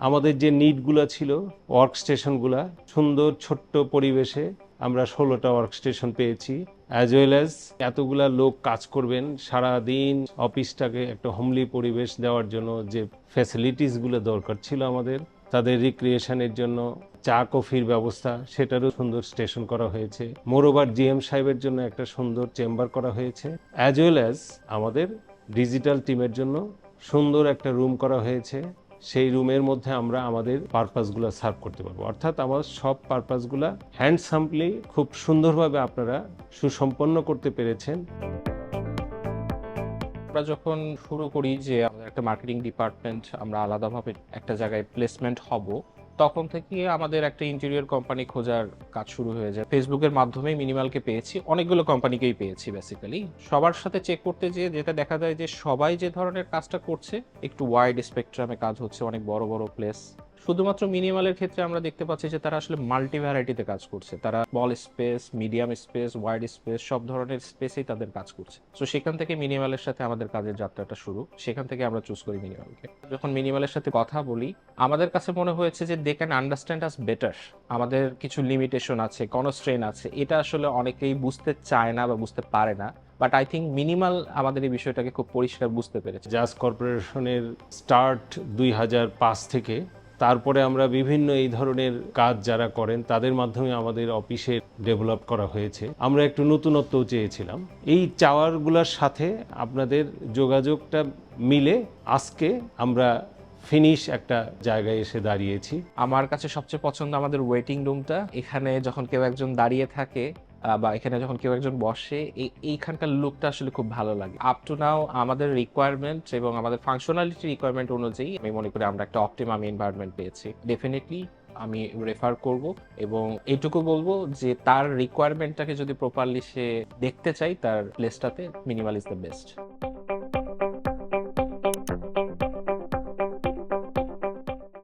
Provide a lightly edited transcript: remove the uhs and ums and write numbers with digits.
আমাদের যে নিডগুলো ছিল, ওয়ার্ক স্টেশনগুলা সুন্দর ছোট্ট পরিবেশে আমরা 16টা ওয়ার্ক স্টেশন পেয়েছি, অ্যাজ ওয়েল অ্যাজ এতগুলা লোক কাজ করবেন সারাদিন, অফিসটাকে একটা হোমলি পরিবেশ দেওয়ার জন্য যে ফ্যাসিলিটিসগুলো দরকার ছিল আমাদের, তাদের রিক্রিয়েশনের জন্য চা কফির ব্যবস্থা, সেটারও সুন্দর স্টেশন করা হয়েছে। মোরওভার জিএম সাহেবের জন্য একটা সুন্দর চেম্বার করা হয়েছে, অ্যাজ ওয়েল অ্যাজ আমাদের ডিজিটাল টিমের জন্য সুন্দর একটা রুম করা হয়েছে। সেই রুমের মধ্যে আমরা আমাদের পারপাসগুলো সার্ভ করতে পারবো, অর্থাৎ আমার সব পারপাসগুলো হ্যান্ডসামলি খুব সুন্দরভাবে আপনারা সুসম্পন্ন করতে পেরেছেন। আমরা যখন শুরু করি যে আমাদের একটা মার্কেটিং ডিপার্টমেন্ট, আমরা আলাদাভাবে একটা জায়গায় প্লেসমেন্ট হব, তখন থেকে আমাদের একটা ইন্টেরিয়র কোম্পানি খোঁজার কাজ শুরু হয়ে যায়। ফেসবুকের মাধ্যমে মিনিমালকে পেয়েছি, অনেকগুলো কোম্পানিকেই পেয়েছি। বেসিক্যালি সবার সাথে চেক করতে যেটা দেখা যায় যে সবাই যে ধরনের কাজটা করছে একটু ওয়াইড স্পেকট্রামে কাজ হচ্ছে, অনেক বড় বড় প্লেস। শুধুমাত্র মিনিমালের ক্ষেত্রে আমরা দেখতে পাচ্ছি যে তারা আসলে মাল্টি ভ্যারাইটিতে কাজ করছে। তারা small space, medium space, wide space, সব ধরনের স্পেসেই তাদের কাজ করছে। তো সেখান থেকে মিনিমালের সাথে আমাদের কাজের যাত্রাটা শুরু। সেখান থেকে আমরা চুজ করি মিনিমালকে। যখন মিনিমালের সাথে কথা বলি, আমাদের কাছে মনে হয়েছে যে they can understand us better. আমাদের কিছু লিমিটেশন আছে, কনস্ট্রেন আছে, এটা আসলে অনেকেই বুঝতে চায় না বা বুঝতে পারে না। বাট আই থিঙ্ক মিনিমাল আমাদের এই বিষয়টাকে খুব পরিষ্কার বুঝতে পেরেছে। জাজ কর্পোরেশনের স্টার্ট 2005 থেকে, তারপরে আমরা বিভিন্ন এই ধরনের কাজ যারা করেন তাদের মাধ্যমে আমাদের অফিসে ডেভেলপ করা হয়েছে। আমরা একটু নতুনত্ব চেয়েছিলাম, এই চাওয়ারগুলোর সাথে আপনাদের যোগাযোগটা মিলে আজকে আমরা ফিনিশ একটা জায়গায় এসে দাঁড়িয়েছি। আমার কাছে সবচেয়ে পছন্দ আমাদের ওয়েটিং রুমটা। এখানে যখন কেউ একজন দাঁড়িয়ে থাকে বা এখানে যখন কেউ একজন বসে, এইখানকার লুকটা আসলে খুব ভালো লাগে। আপ টু নাও আমাদের রিকোয়ারমেন্ট এবং আমাদের ফাংশনালিটি রিকোয়ারমেন্ট অনুযায়ী আমি মনে করি আমরা একটা অপটিমাম এনভায়রনমেন্ট পেয়েছি। ডেফিনেটলি আমি রেফার করব এবং এইটুকু বলবো যে তার রিকোয়ারমেন্টটাকে যদি প্রপারলি সে দেখতে চাই, তার প্লেসটাতে মিনিমাল ইজ দ্য বেস্ট।